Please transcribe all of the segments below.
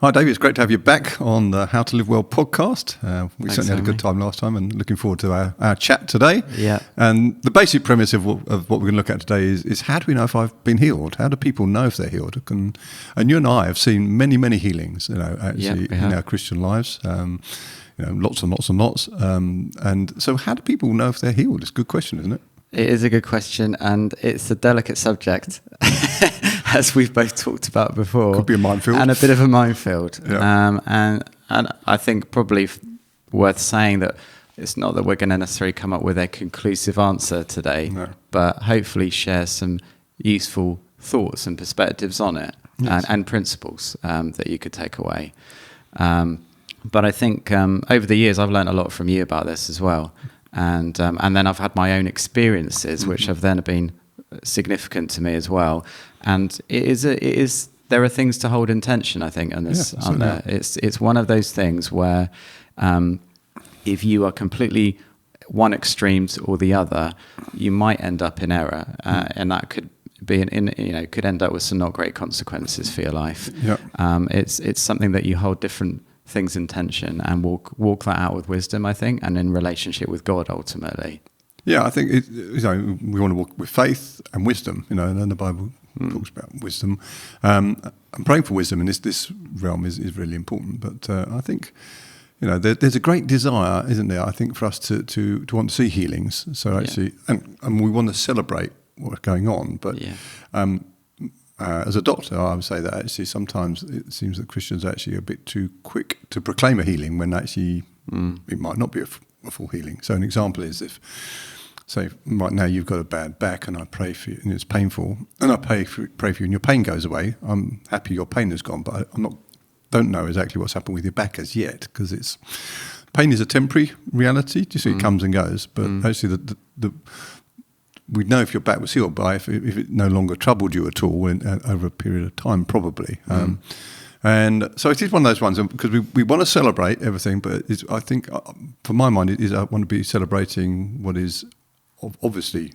Hi, Dave. It's great to have you back on the How to Live Well podcast. We Thanks, certainly had a good time last time and looking forward to our chat today. Yeah. And the basic premise of what we're going to look at today is how do we know if I've been healed? How do people know if they're healed? And you and I have seen many healings, actually in our Christian lives. Lots and lots. And so how do people know if they're healed? It's a good question, isn't it? It is a good question, and it's a delicate subject, as we've both talked about before. Could be a minefield. And a bit of a minefield. Yeah. And I think probably worth saying that it's not that we're going to necessarily come up with a conclusive answer today, but hopefully share some useful thoughts and perspectives on it, and principles that you could take away. But I think over the years I've learned a lot from you about this as well. And then I've had my own experiences, which have then been significant to me as well. And there are things to hold in tension, I think, on this. It's one of those things where if you are completely one extreme or the other, you might end up in error, and that could be could end up with some not great consequences for your life. Yeah. It's something that you hold different things in tension and walk that out with wisdom, I think, and in relationship with God ultimately. Yeah, I think we want to walk with faith and wisdom, and then the Bible talks about wisdom. And praying for wisdom in this realm is really important. But I think there's a great desire, isn't there? I think for us to want to see healings. So actually, and we want to celebrate what's going on. But as a doctor, I would say that actually sometimes it seems that Christians are actually a bit too quick to proclaim a healing when actually it might not be a full healing. So an example is if, say, right now you've got a bad back and I pray for you and it's painful and I pray for you and your pain goes away. I'm happy your pain has gone, but don't know exactly what's happened with your back as yet because pain is a temporary reality. You see, it comes and goes, but actually we'd know if your back was healed by if it no longer troubled you at all over a period of time, probably. And so it is one of those ones because we want to celebrate everything, but I think, for my mind, I want to be celebrating what is obviously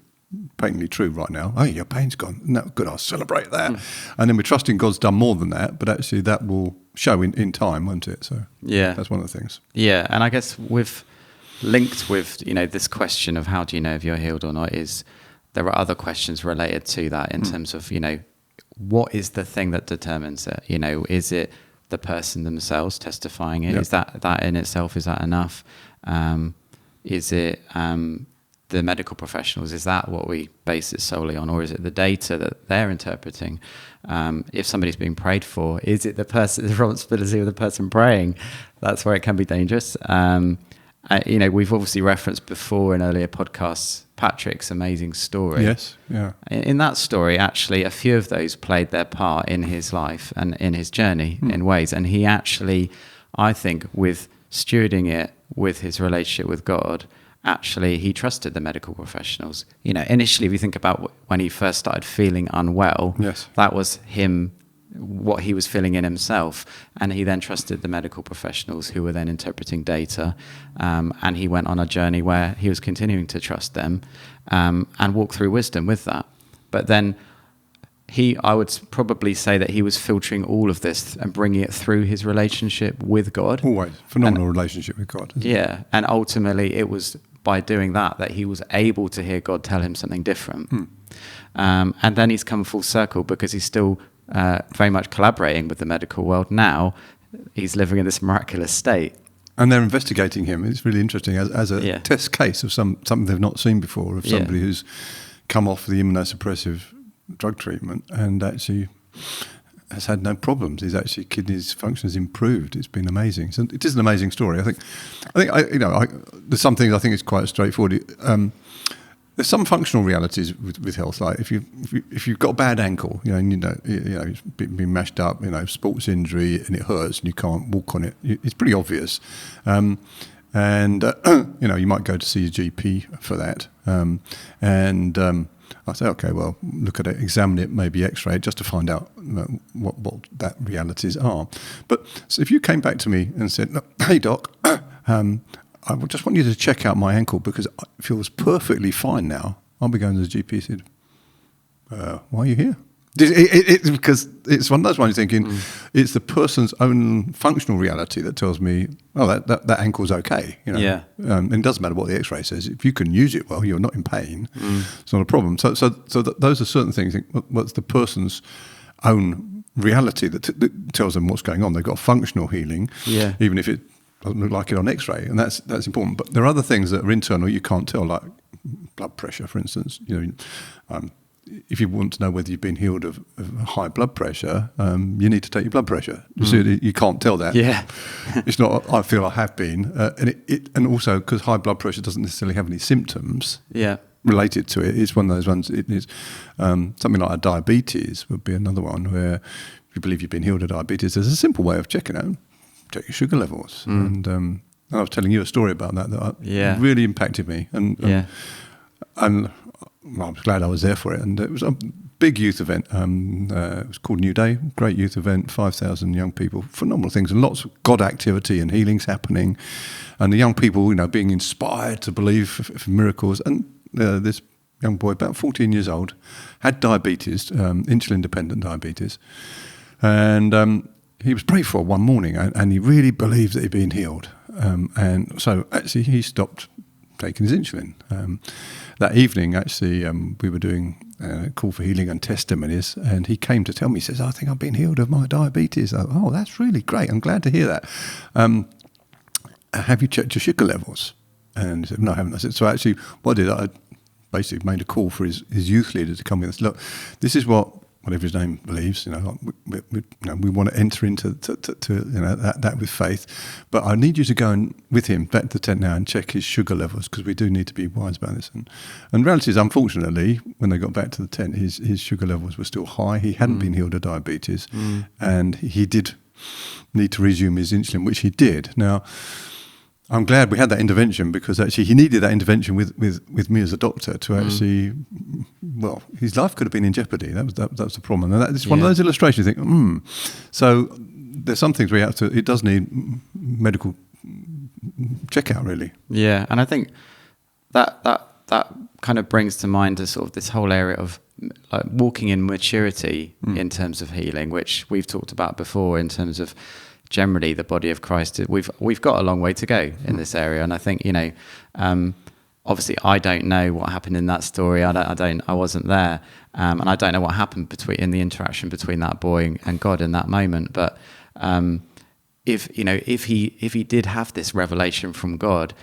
patently true right now. Oh, your pain's gone. No, good, I'll celebrate that. And then we're trusting God's done more than that, but actually that will show in time, won't it? So that's one of the things. Yeah, and I guess linked with this question of how do you know if you're healed or not there are other questions related to that in terms of, what is the thing that determines it? Is it the person themselves testifying it? Yep. Is that in itself, is that enough? Is it the medical professionals? Is that what we base it solely on? Or is it the data that they're interpreting? If somebody's being prayed for, is it the responsibility of the person praying? That's where it can be dangerous. We've obviously referenced before in earlier podcasts Patrick's amazing story. Yes, yeah. In that story, actually, a few of those played their part in his life and in his journey in ways. And he actually, I think, with stewarding it with his relationship with God, actually, he trusted the medical professionals. Initially, if you think about when he first started feeling unwell, that was him, what he was feeling in himself, and he then trusted the medical professionals who were then interpreting data, and he went on a journey where he was continuing to trust them and walk through wisdom with that. But then I would probably say that he was filtering all of this and bringing it through his relationship with God. Always phenomenal relationship with God. Yeah, and ultimately it was by doing that he was able to hear God tell him something different. And then he's come full circle because he's still very much collaborating with the medical world now. He's living in this miraculous state. And they're investigating him. It's really interesting as a test case of something they've not seen before, of somebody who's come off the immunosuppressive drug treatment and actually has had no problems. His actually kidneys function has improved. It's been amazing. So it is an amazing story. I think there's some things I think it's quite straightforward. There's some functional realities with health, like if you've got a bad ankle, it's been mashed up, sports injury, and it hurts, and you can't walk on it. It's pretty obvious, and you might go to see your GP for that, and I say, okay, well, look at it, examine it, maybe X-ray it, just to find out what that realities are. But so if you came back to me and said, "Hey, doc." I just want you to check out my ankle because it feels perfectly fine now. I'll be going to the GP and said, why are you here? Because it's one of those ones you're thinking, it's the person's own functional reality that tells me, oh, that ankle's okay. You know? Yeah. And it doesn't matter what the X-ray says. If you can use it well, you're not in pain. It's not a problem. So those are certain things. What's the person's own reality that tells them what's going on? They've got functional healing, even if it doesn't look like it on X-ray, and that's important. But there are other things that are internal you can't tell, like blood pressure, for instance. You know. If you want to know whether you've been healed of high blood pressure, you need to take your blood pressure. So you can't tell that. Yeah. It's not, I feel I have been. And also, because high blood pressure doesn't necessarily have any symptoms related to it, it's one of those ones, it is something like a diabetes would be another one where if you believe you've been healed of diabetes, there's a simple way of checking out. Check your sugar levels. And I was telling you a story about that really impacted me. And well, I was glad I was there for it, and it was a big youth event. It was called New Day, great youth event, 5,000 young people, phenomenal things, and lots of God activity and healings happening, and the young people, being inspired to believe for miracles. And this young boy, about 14 years old, had diabetes, insulin-dependent diabetes, and he was prayed for one morning, and he really believed that he'd been healed, and so actually he stopped taking his insulin. That evening, actually, we were doing a call for healing and testimonies, and he came to tell me, he says, I think I've been healed of my diabetes. Oh, that's really great. I'm glad to hear that. Have you checked your sugar levels? And he said, no, I haven't. I said, so actually, what I did, I basically made a call for his youth leader to come with us. Look, this is whatever his name believes, we want to enter into that with faith. But I need you to go with him back to the tent now and check his sugar levels, because we do need to be wise about this. And the reality is, unfortunately, when they got back to the tent, his sugar levels were still high. He hadn't been healed of diabetes, and he did need to resume his insulin, which he did. Now, I'm glad we had that intervention, because actually he needed that intervention with me as a doctor to actually, well, his life could have been in jeopardy. That was the problem. And that's one of those illustrations you think, So there's some things it does need medical checkout, really. Yeah, and I think that kind of brings to mind a sort of this whole area of like walking in maturity in terms of healing, which we've talked about before in terms of generally the body of Christ. We've got a long way to go in this area, and I think obviously I don't know what happened in that story. I wasn't there, and I don't know what happened in the interaction between that boy and God in that moment. But if he did have this revelation from God,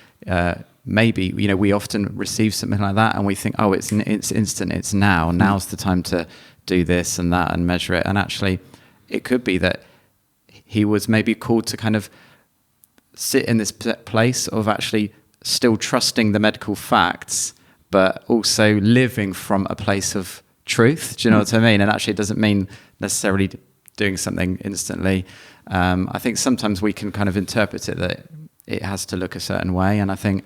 maybe we often receive something like that and we think, oh, it's instant, it's now. Now's the time to do this and that and measure it. And actually, it could be that he was maybe called to kind of sit in this place of actually still trusting the medical facts, but also living from a place of truth. Do you know what I mean? And actually, it doesn't mean necessarily doing something instantly. I think sometimes we can kind of interpret it that it has to look a certain way. And I think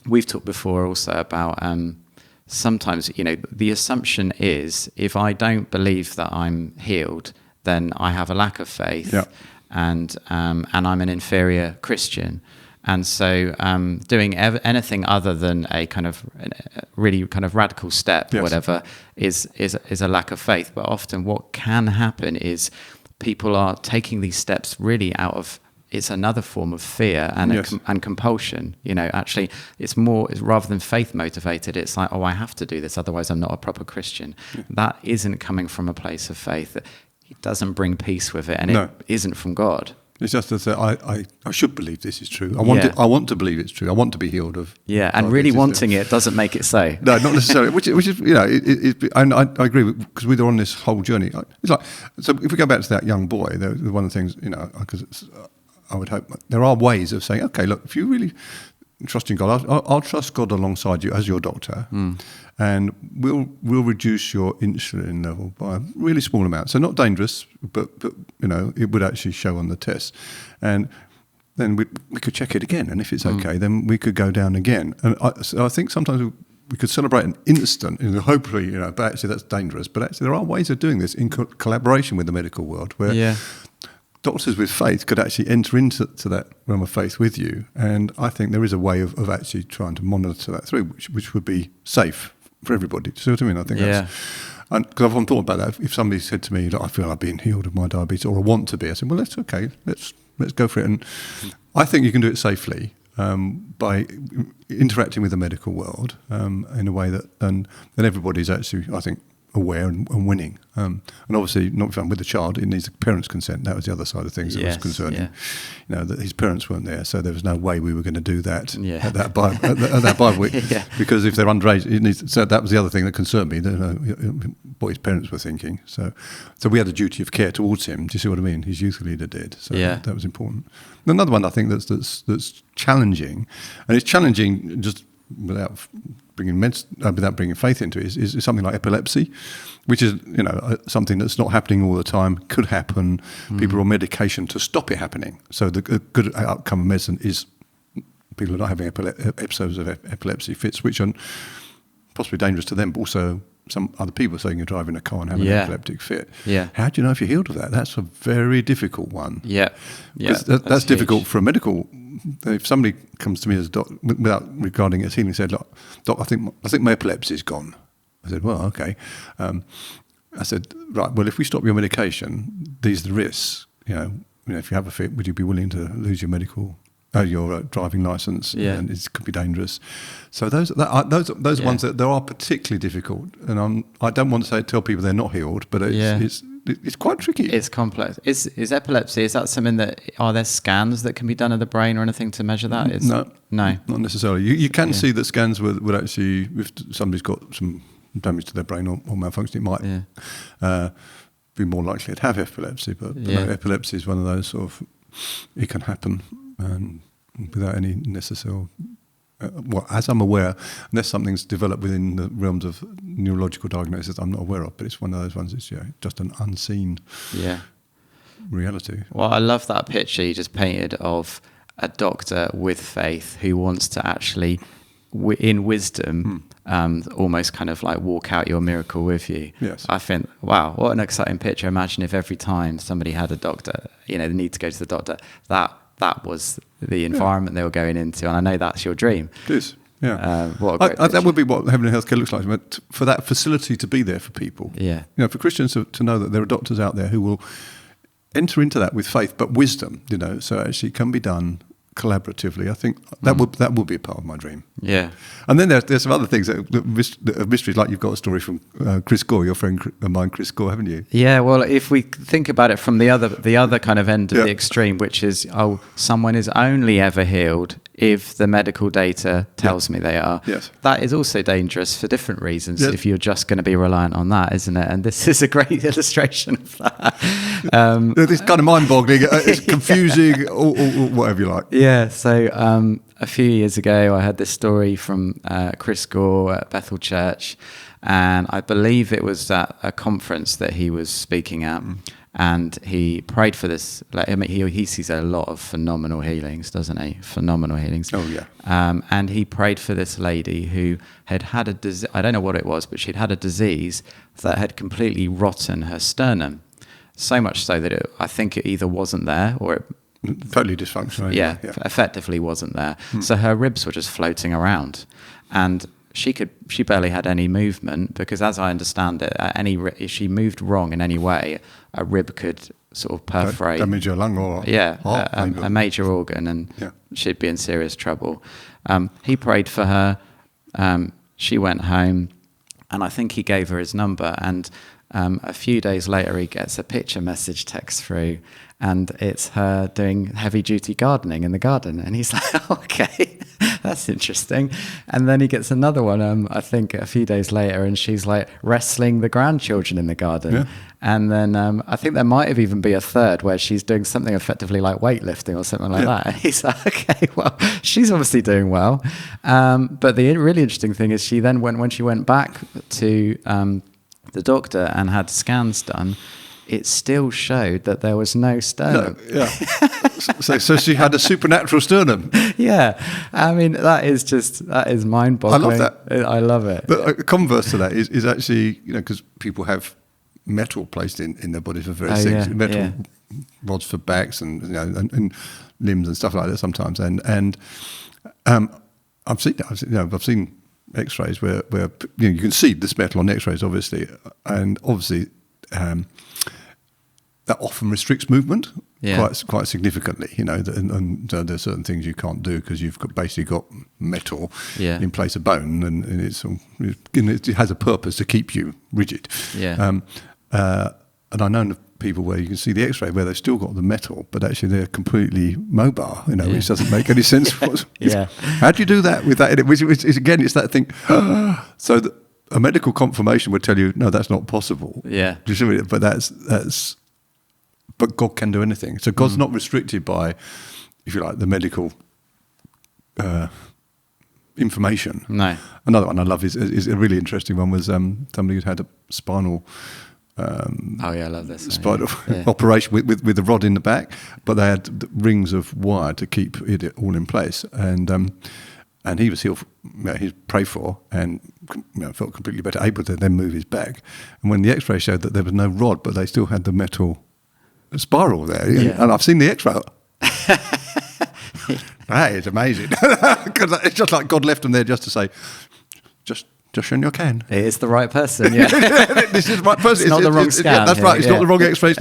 we've talked before also about sometimes, the assumption is if I don't believe that I'm healed, then I have a lack of faith, and I'm an inferior Christian. And so doing anything other than a kind of really kind of radical step, whatever, is a lack of faith. But often what can happen is people are taking these steps really out of, it's another form of fear and compulsion. Actually, it's more, rather than faith motivated, it's like, oh, I have to do this, otherwise I'm not a proper Christian. Yeah. That isn't coming from a place of faith. It doesn't bring peace with it, and it isn't from God. It's just to say, I should believe this is true. I want to believe it's true. I want to be healed of. Yeah, and really wanting it doesn't make it so. No, not necessarily. which is, and I agree, because we're on this whole journey. It's like, so if we go back to that young boy, one of the things, because I would hope there are ways of saying, okay, look, if you really trust in God, I'll trust God alongside you as your doctor, and we'll reduce your insulin level by a really small amount. So not dangerous, but it would actually show on the test, and then we could check it again, and if it's okay, then we could go down again. And I think sometimes we could celebrate an instant, hopefully, but actually that's dangerous. But actually there are ways of doing this in collaboration with the medical world, where doctors with faith could actually enter into that realm of faith with you. And I think there is a way of actually trying to monitor that through, which would be safe for everybody. Do you see what I mean? I think because I've often thought about that. If somebody said to me, I feel I've been healed of my diabetes, or I want to be, I said, well, that's okay. Let's go for it. And I think you can do it safely by interacting with the medical world in a way that, and everybody's actually, I think, aware and winning. And obviously, not fun with the child, it needs the parents' consent. That was the other side of things that was concerning. Yeah. That his parents weren't there, so there was no way we were going to do that at that Bible week. Because if they're underage, it needs. So that was the other thing that concerned me. What his parents were thinking. So we had a duty of care towards him. Do you see what I mean? His youth leader did. So that was important. And another one I think that's challenging, and it's challenging just without bringing faith into it, is something like epilepsy, which is something that's not happening all the time, could happen. People are on medication to stop it happening. So the good outcome of medicine is people are not having episodes of epilepsy fits, which are possibly dangerous to them, but also some other people saying you're driving a car and having an epileptic fit. Yeah. How do you know if you're healed of that? That's a very difficult one. Yeah. That's difficult for a medical. If somebody comes to me as a doc, without regarding it as healing, said, "Look, doc, I think my epilepsy is gone." I said, "Well, okay." I said, "Right. Well, if we stop your medication, these are the risks. If you have a fit, would you be willing to lose your your driving license? And it could be dangerous." So those are ones that are particularly difficult, and I don't want to tell people they're not healed, but it's quite tricky. It's complex. Is epilepsy? Is that something that are there scans that can be done of the brain or anything to measure that? No, not necessarily. You can see that scans would actually, if somebody's got some damage to their brain or malfunction, it might be more likely to have epilepsy. But no, epilepsy is one of those sort of, it can happen without any necessary. As I'm aware, unless something's developed within the realms of neurological diagnosis I'm not aware of, but it's one of those ones that's just an unseen reality. Well, I love that picture you just painted of a doctor with faith who wants to actually, in wisdom, almost kind of like walk out your miracle with you. Yes. I think, wow, what an exciting picture. Imagine if every time somebody had a doctor, they need to go to the doctor, that was the environment they were going into, and I know that's your dream. It is, yeah. That would be what heaven and healthcare looks like, but for that facility to be there for people. Yeah. For Christians to know that there are doctors out there who will enter into that with faith, but wisdom, so actually it can be done collaboratively. I think that would be a part of my dream. Yeah. And then there's some other things that are mysteries, like you've got a story from Chris Gore, your friend of mine, Chris Gore, haven't you? Yeah. Well, if we think about it from the other kind of end of the extreme, which is someone is only ever healed if the medical data tells me they are. Yes. That is also dangerous for different reasons. Yes. If you're just going to be reliant on that, isn't it? And this is a great illustration of that. It's kind of mind-boggling. It's confusing, or whatever you like. Yeah. So a few years ago, I had this story from Chris Gore at Bethel Church, and I believe it was at a conference that he was speaking at. And he prayed for this. He sees a lot of phenomenal healings, doesn't he? Phenomenal healings. Oh, yeah. And he prayed for this lady who had a disease. I don't know what it was, but she'd had a disease that had completely rotten her sternum. So much so that I think it either wasn't there or it... Totally dysfunctional. Yeah, effectively wasn't there. So her ribs were just floating around. And she barely had any movement because, as I understand it, if she moved wrong in any way, a rib could sort of perforate, damage her lung or heart, a major organ, and she'd be in serious trouble. He prayed for her. She went home, and I think he gave her his number. And a few days later, he gets a picture message text through, and it's her doing heavy-duty gardening in the garden. And he's like, okay, that's interesting. And then he gets another one, I think, a few days later, and she's like wrestling the grandchildren in the garden. Yeah. And then I think there might have even be a third where she's doing something effectively like weightlifting or something like that. And he's like, okay, well, she's obviously doing well. But the really interesting thing is she then when she went back to the doctor and had scans done, it still showed that there was no sternum. No, yeah. so she had a supernatural sternum. Yeah. I mean, that is mind-boggling. I love that. I love it. But a converse to that is actually, because people have metal placed in their bodies for various things. Metal rods for backs and and limbs and stuff like that sometimes. And I've seen that. I've seen X-rays where you can see this metal on X-rays, obviously, and obviously that often restricts movement quite significantly. And there's certain things you can't do because you've basically got metal in place of bone, and it has a purpose to keep you rigid. And I know people where you can see the X-ray where they've still got the metal, but actually they're completely mobile, which doesn't make any sense. How do you do that with that? Which again, it's that thing. So a medical confirmation would tell you, no, that's not possible. Yeah. Do you see it? But but God can do anything. So God's not restricted by, if you like, the medical information. No. Another one I love is a really interesting one was somebody who'd had a spinal. I love this. Spinal operation with the rod in the back, but they had rings of wire to keep it all in place, and he was healed. He was prayed for and felt completely better, able to then move his back. And when the X-ray showed that there was no rod, but they still had the metal spiral there, and I've seen the X-ray. That is amazing, because it's just like God left them there just to say, just when you can. It is the right person, yeah. This is the right person. It's not the wrong scan. That's right. It's not the wrong X-ray.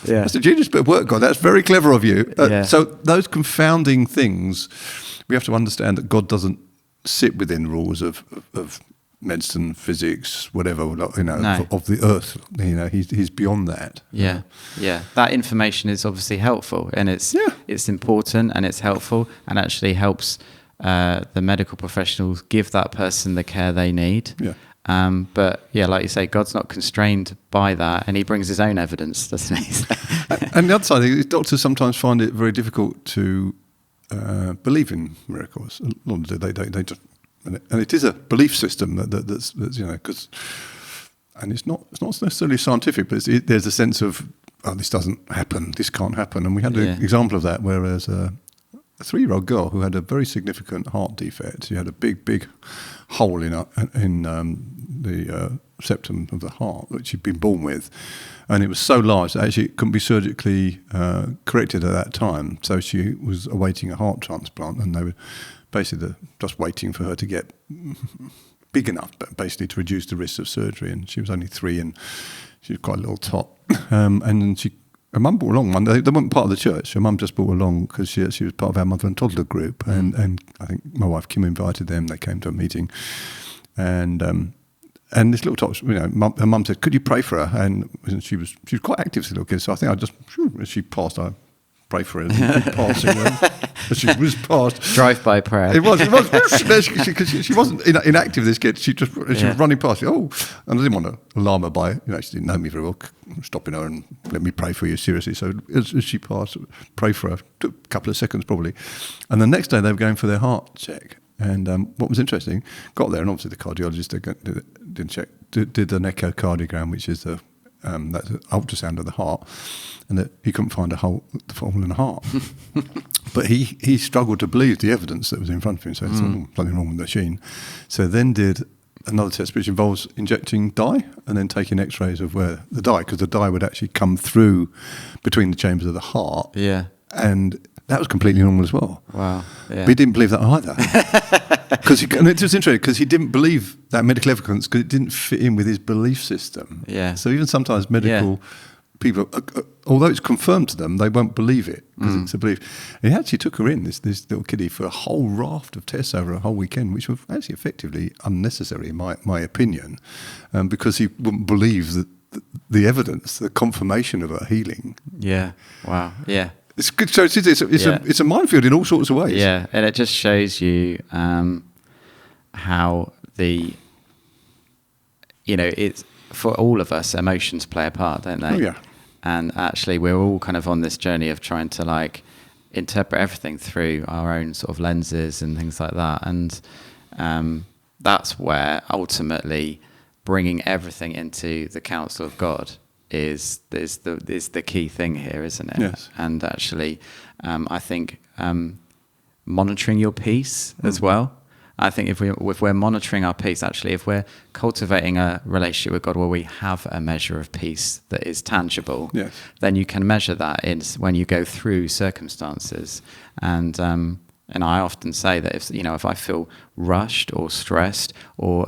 That's a genius bit of work, God. That's very clever of you. So those confounding things, we have to understand that God doesn't sit within rules of medicine, physics, whatever, of the earth. He's beyond that. Yeah. That information is obviously helpful, and it's important, and it's helpful, and actually helps the medical professionals give that person the care they need. But like you say, God's not constrained by that, and he brings his own evidence, doesn't he? And the other side is doctors sometimes find it very difficult to believe in miracles. They just, and it is a belief system that's because, and it's not necessarily scientific, but there's a sense of, this doesn't happen, this can't happen. And we had an example of that where there's a 3-year-old girl who had a very significant heart defect. She had a big hole in the septum of the heart that she'd been born with, and it was so large that actually it couldn't be surgically corrected at that time. So she was awaiting a heart transplant, and they were basically just waiting for her to get big enough, but basically to reduce the risk of surgery. And she was only 3, and she was quite a little tot. And then her mum brought along. They weren't part of the church. Her mum just brought along because she was part of our mother and toddler group, and I think my wife Kim invited them. They came to a meeting, and this little tot, her mum said, "Could you pray for her?" And she was quite active as a little kid, so I think as she passed, I prayed for her and passing her. She was passed. Drive-by prayer. It was because she wasn't inactive. This kid, she was running past me. Oh, and I didn't want to alarm her by she didn't know me very well, stopping her and let me pray for you seriously. So as she passed, pray for her. Took a couple of seconds probably, and the next day they were going for their heart check. And what was interesting, got there, and obviously the cardiologist did an echocardiogram, which is that's an ultrasound of the heart, and that he couldn't find a hole in the heart. But he struggled to believe the evidence that was in front of him, so there's something wrong with the machine. So then did another test which involves injecting dye and then taking X-rays of where the dye, because the dye would actually come through between the chambers of the heart. Yeah. And that was completely normal as well. Wow. Yeah. But he didn't believe that either. And it's just interesting because he didn't believe that medical evidence because it didn't fit in with his belief system. Yeah. So even sometimes medical people, although it's confirmed to them, they won't believe it because it's a belief. And he actually took her in, this little kiddie, for a whole raft of tests over a whole weekend, which were actually effectively unnecessary, in my opinion, because he wouldn't believe the evidence, the confirmation of her healing. Yeah. Wow. Yeah. It's good. So it's a minefield in all sorts of ways. Yeah, and it just shows you how it's for all of us, emotions play a part, don't they? Oh yeah. And actually, we're all kind of on this journey of trying to interpret everything through our own sort of lenses and things like that. And that's where ultimately bringing everything into the counsel of God is the key thing here, isn't it? Yes. And actually, I think monitoring your peace as well. I think if we're monitoring our peace, actually, if we're cultivating a relationship with God where we have a measure of peace that is tangible, then you can measure that when you go through circumstances, and And I often say that if I feel rushed or stressed or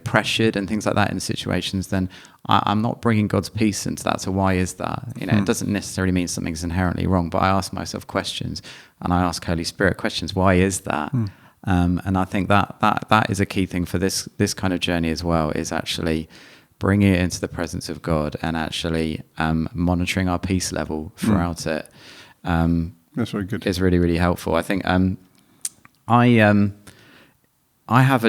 pressured and things like that in situations, then I'm not bringing God's peace into that. So why is that? It doesn't necessarily mean something's inherently wrong, but I ask myself questions, and I ask Holy Spirit questions. Why is that? And I think that is a key thing for this kind of journey as well, is actually bringing it into the presence of God and actually monitoring our peace level throughout it. That's very good. Is really, really helpful. I think I have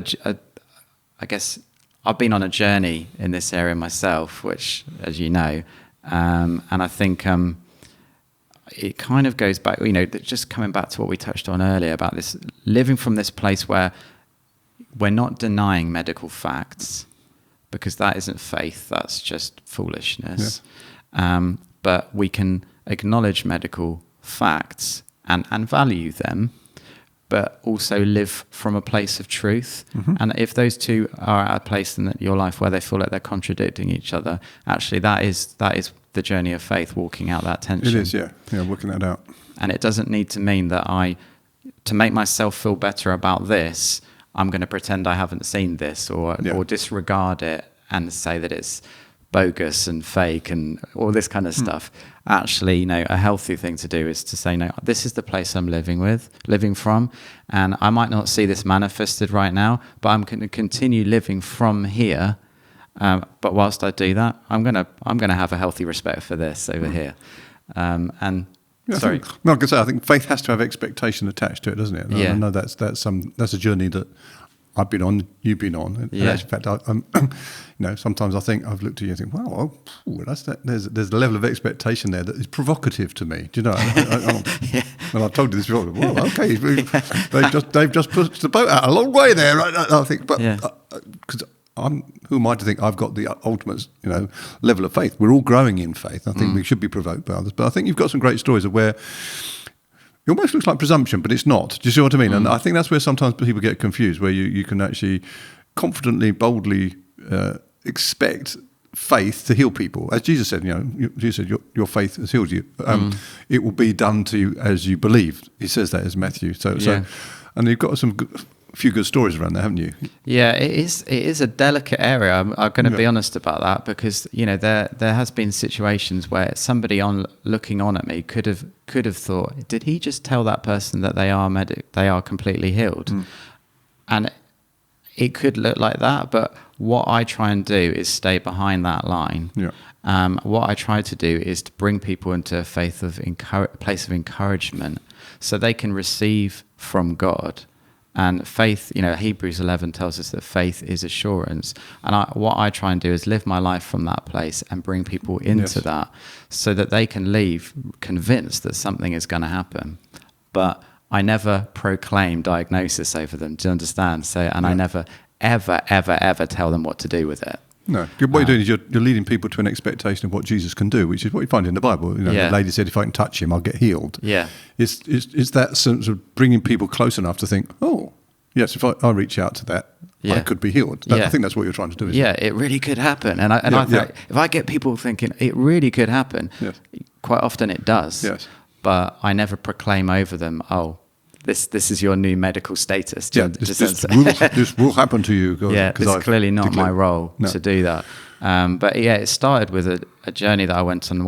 I guess I've been on a journey in this area myself, which, as you know, and I think it kind of goes back, just coming back to what we touched on earlier about this living from this place where we're not denying medical facts, because that isn't faith, that's just foolishness. Yeah. But we can acknowledge medical facts and value them, but also live from a place of truth. And if those two are at a place in your life where they feel like they're contradicting each other, actually that is the journey of faith, walking out that tension. It is, yeah, working that out. And it doesn't need to mean that to make myself feel better about this, I'm going to pretend I haven't seen this or disregard it and say that it's bogus and fake and all this kind of stuff. Actually, a healthy thing to do is to say, no, this is the place I'm living from, and I might not see this manifested right now, but I'm going to continue living from here. But whilst I do that, I'm gonna have a healthy respect for this over here. Sorry. Like I say, I think faith has to have expectation attached to it, doesn't it? I know that's a journey that I've been on, you've been on. In fact, sometimes I think I've looked at you and think, wow, there's a level of expectation there that is provocative to me. Do you know? And I've told you this before. Well, okay, they've just pushed the boat out a long way there. Right? I think, but because who am I to think I've got the ultimate, level of faith? We're all growing in faith. I think we should be provoked by others. But I think you've got some great stories of where it almost looks like presumption, but it's not. Do you see what I mean? And I think that's where sometimes people get confused, where you can actually confidently, boldly expect faith to heal people. As Jesus said, Jesus said, your faith has healed you. It will be done to you as you believe. He says that as Matthew. So and you've got a few good stories around there, haven't you? Yeah, it is a delicate area. I'm going to be honest about that, because there has been situations where somebody looking on at me could have thought, did he just tell that person that they are completely healed? And it could look like that, but what I try and do is stay behind that line. What I try to do is to bring people into a place of encouragement, so they can receive from God. And faith, Hebrews 11 tells us that faith is assurance. And what I try and do is live my life from that place and bring people into that, so that they can leave convinced that something is going to happen. But I never proclaim diagnosis over them, do you understand? I never, ever, ever, ever tell them what to do with it. No, what you're doing is you're leading people to an expectation of what Jesus can do, which is what you find in the Bible. The lady said, if I can touch him, I'll get healed. It's that sense of bringing people close enough to think, oh, yes, if I reach out to that, I could be healed. I think that's what you're trying to do, isn't it? It really could happen. And I think if I get people thinking it really could happen, quite often it does. But I never proclaim over them, this is your new medical status. This will happen to you. It's clearly not my role to do that. But it started with a journey that I went on.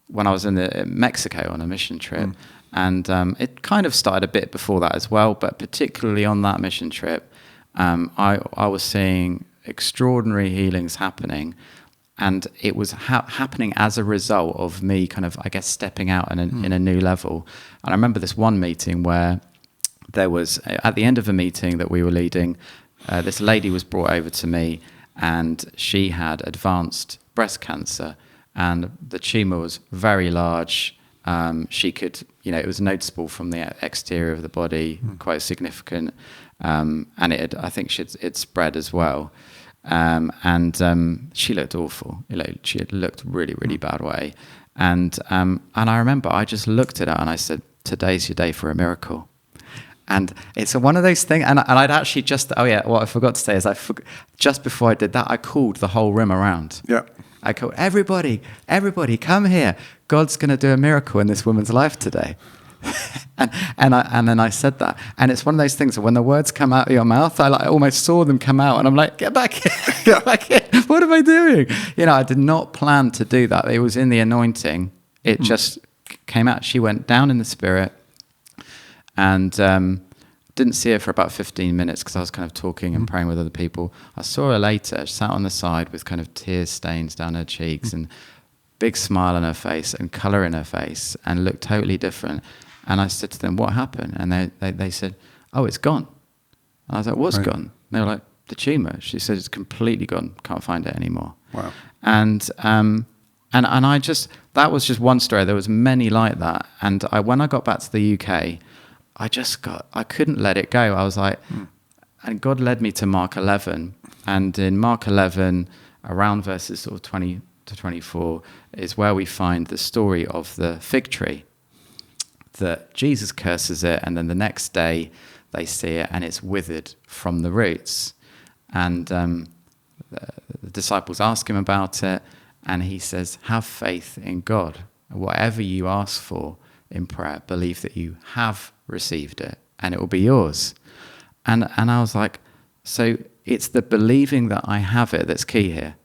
When I was in Mexico on a mission trip, and it kind of started a bit before that as well. But particularly on that mission trip, I was seeing extraordinary healings happening. And it was happening as a result of me kind of, I guess, stepping out in a new level. And I remember this one meeting where there was, at the end of a meeting that we were leading, this lady was brought over to me, and she had advanced breast cancer, and the tumor was very large. She could, it was noticeable from the exterior of the body, quite significant. And I think it spread as well. And she looked awful. She had looked really, really bad way. And I remember I just looked at her and I said, "Today's your day for a miracle." And it's one of those things. And I'd actually what I forgot to say is just before I did that, I called the whole room around. I called everybody, come here. God's going to do a miracle in this woman's life today. And then I said that, and it's one of those things that when the words come out of your mouth, I almost saw them come out, and I'm like, get back here, get back here. What am I doing? I did not plan to do that. It was in the anointing. It just came out. She went down in the spirit, and didn't see her for about 15 minutes because I was kind of talking and praying with other people. I saw her later. She sat on the side with kind of tear stains down her cheeks and big smile on her face and colour in her face, and looked totally different. And I said to them, what happened? And they said, oh, it's gone. And I was like, what's gone? And they were like, the tumour. She said, it's completely gone. Can't find it anymore. Wow. And I just, that was just one story. There was many like that. And when I got back to the UK, I couldn't let it go. I was like, and God led me to Mark 11. And in Mark 11, around verses sort of 20 to 24, is where we find the story of the fig tree. That Jesus curses it, and then the next day they see it and it's withered from the roots. And the disciples ask him about it, and he says, have faith in God. Whatever you ask for in prayer, believe that you have received it and it will be yours. And I was like, so it's the believing that I have it that's key here.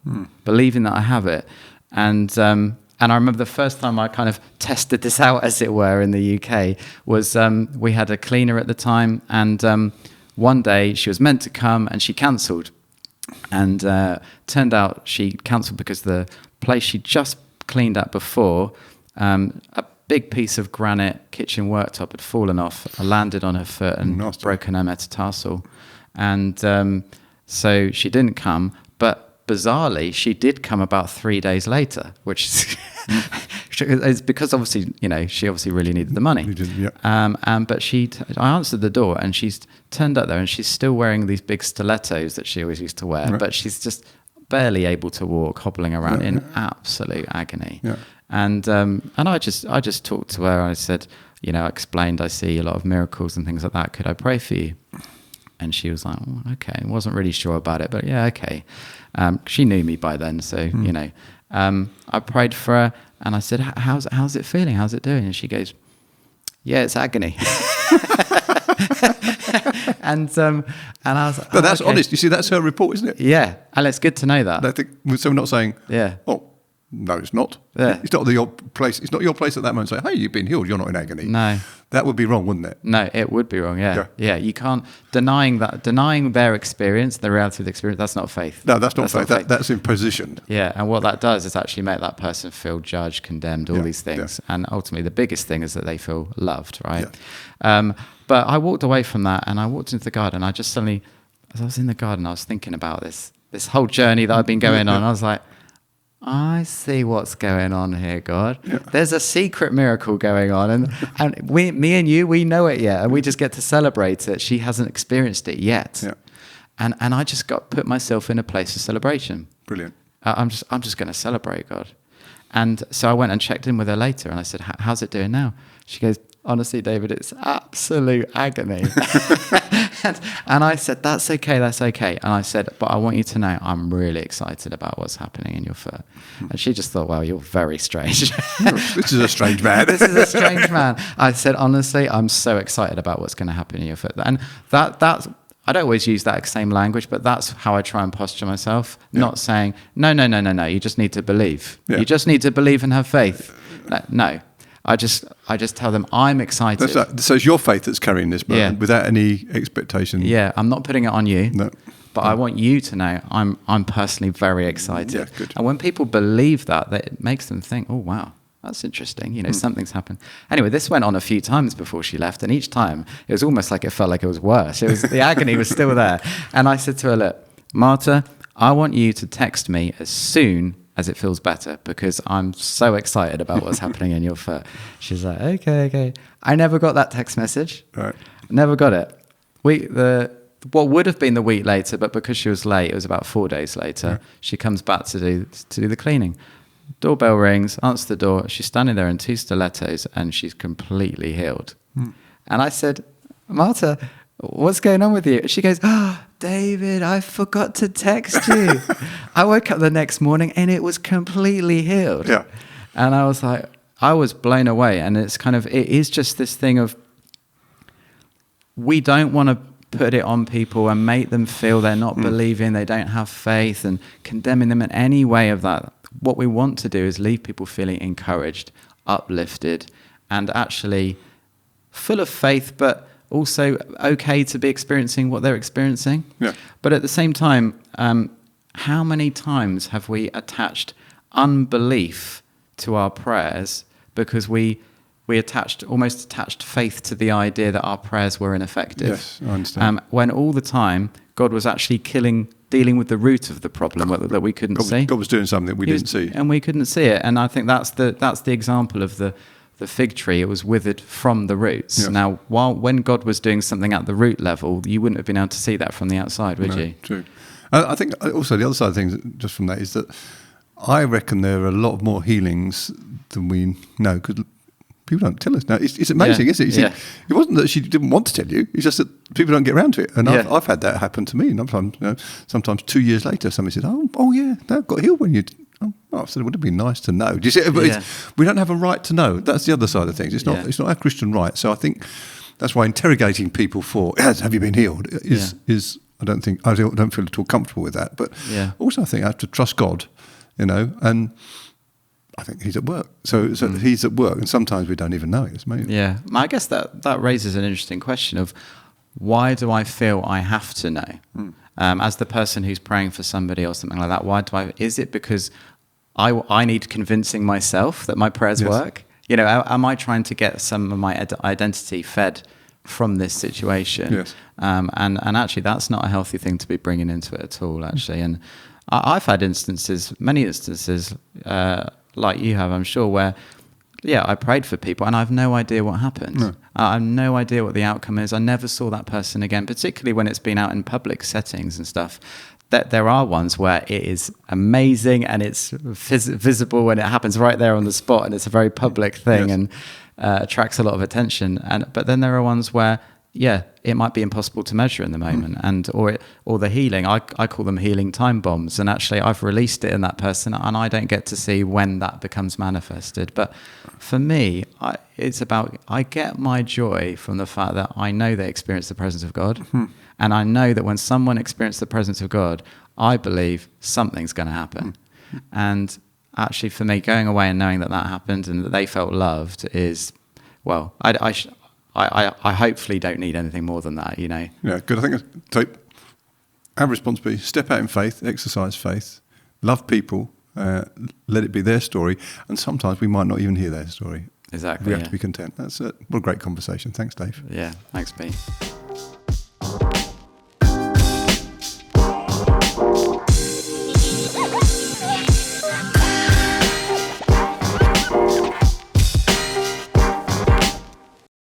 Believing that I have it. And I remember the first time I kind of tested this out, as it were, in the UK was we had a cleaner at the time, and one day she was meant to come and she cancelled. And turned out she cancelled because the place she just cleaned up before, a big piece of granite kitchen worktop had fallen off, landed on her foot and broken her metatarsal. And so she didn't come, but bizarrely, she did come about 3 days later, which is it's because obviously, she obviously really needed the money. But I answered the door, and she's turned up there, and she's still wearing these big stilettos that she always used to wear, but she's just barely able to walk, hobbling around in absolute agony. Yeah. And I just talked to her. I said, I explained, I see a lot of miracles and things like that. Could I pray for you? And she was like, oh, okay. Wasn't really sure about it, but yeah, okay. She knew me by then, so, I prayed for her, and I said, how's it feeling? How's it doing? And she goes, yeah, it's agony. and I was like, but that's okay. Honest. You see, that's her report, isn't it? Yeah. And it's good to know that. So we're not saying, oh, no, it's not. Yeah. It's not your place. It's not your place at that moment to say, hey, you've been healed. You're not in agony. No. That would be wrong, wouldn't it? No, it would be wrong. Yeah. You can't denying their experience, the reality of the experience. That's not faith. No, that's not faith. That's imposition. Yeah. And what that does is actually make that person feel judged, condemned, all these things. Yeah. And ultimately, the biggest thing is that they feel loved, right? Yeah. But I walked away from that, and I walked into the garden. I just suddenly, as I was in the garden, I was thinking about this whole journey that I've been going on. I was like, I see what's going on here, God. Yeah. There's a secret miracle going on, and me and you, we know it yet, and we just get to celebrate it. She hasn't experienced it yet, and I just put myself in a place of celebration. Brilliant. I'm just going to celebrate God, and so I went and checked in with her later, and I said, "How's it doing now?" She goes, honestly, David, it's absolute agony. and I said, that's okay. And I said, but I want you to know I'm really excited about what's happening in your foot. And she just thought, well, you're very strange. This is a strange man. This is a strange man. I said, honestly, I'm so excited about what's going to happen in your foot. And that's, I don't always use that same language, but that's how I try and posture myself. Not saying, no, you just need to believe. Yeah. You just need to believe and have faith. No. I just tell them I'm excited. So it's your faith that's carrying this, but without any expectation. Yeah, I'm not putting it on you. No. But I want you to know I'm personally very excited. Yeah, good. And when people believe that it makes them think, oh wow, that's interesting. Something's happened. Anyway, this went on a few times before she left, and each time it was almost like it felt like it was worse. The agony was still there. And I said to her, look, Marta, I want you to text me as soon as it feels better, because I'm so excited about what's happening in your foot. She's like, okay. I never got that text message. Right. Never got it. What would have been the week later, but because she was late, it was about 4 days later. Yeah. She comes back to do the cleaning. Doorbell rings, answers the door. She's standing there in 2 stilettos, and she's completely healed. And I said, Marta, what's going on with you? She goes, David, I forgot to text you. I woke up the next morning and it was completely healed. Yeah. And I was like, I was blown away. And it's it is just this thing of, we don't want to put it on people and make them feel they're not believing, they don't have faith, and condemning them in any way of that. What we want to do is leave people feeling encouraged, uplifted, and actually full of faith, but also okay to be experiencing what they're experiencing. Yeah. But at the same time, how many times have we attached unbelief to our prayers because we almost attached faith to the idea that our prayers were ineffective? Yes, I understand. When all the time God was actually dealing with the root of the problem that we couldn't see. God was doing something that we didn't see, and we couldn't see it. And I think that's the example of the fig tree. It was withered from the roots. Yes. Now, when God was doing something at the root level, you wouldn't have been able to see that from the outside, would you? True. I think also the other side of things, just from that, is that I reckon there are a lot more healings than we know, because people don't tell us. Now, it's amazing, isn't it? It wasn't that she didn't want to tell you, it's just that people don't get around to it. And I've had that happen to me. And sometimes 2 years later, somebody said, oh yeah, I got healed when you... I said, it would have been nice to know. Do you see? But we don't have a right to know. That's the other side of things. It's not our Christian right. So I think that's why interrogating people for, have you been healed, is I don't feel at all comfortable with that. But also I think I have to trust God, and I think he's at work. So he's at work, and sometimes we don't even know it. It's amazing. Yeah. I guess that raises an interesting question of, why do I feel I have to know? As the person who's praying for somebody or something like that, is it because I need convincing myself that my prayers work? Am I trying to get some of my identity fed from this situation? Yes. And actually, that's not a healthy thing to be bringing into it at all, actually. And I've had many instances, like you have, I'm sure, where, I prayed for people and I have no idea what happened. No. I have no idea what the outcome is. I never saw that person again, particularly when it's been out in public settings and stuff. That there are ones where it is amazing and it's visible and it happens right there on the spot and it's a very public thing and attracts a lot of attention. But then there are ones where, it might be impossible to measure in the moment, or the healing. I call them healing time bombs. And actually, I've released it in that person, and I don't get to see when that becomes manifested. But for me, it's about, I get my joy from the fact that I know they experience the presence of God, and I know that when someone experiences the presence of God, I believe something's going to happen. And actually, for me, going away and knowing that happened and that they felt loved is, well, I hopefully don't need anything more than that, Yeah, good. I think our response be step out in faith, exercise faith, love people, let it be their story, and sometimes we might not even hear their story. Exactly. We have to be content. That's it. What a great conversation. Thanks, Dave. Yeah, thanks, Pete.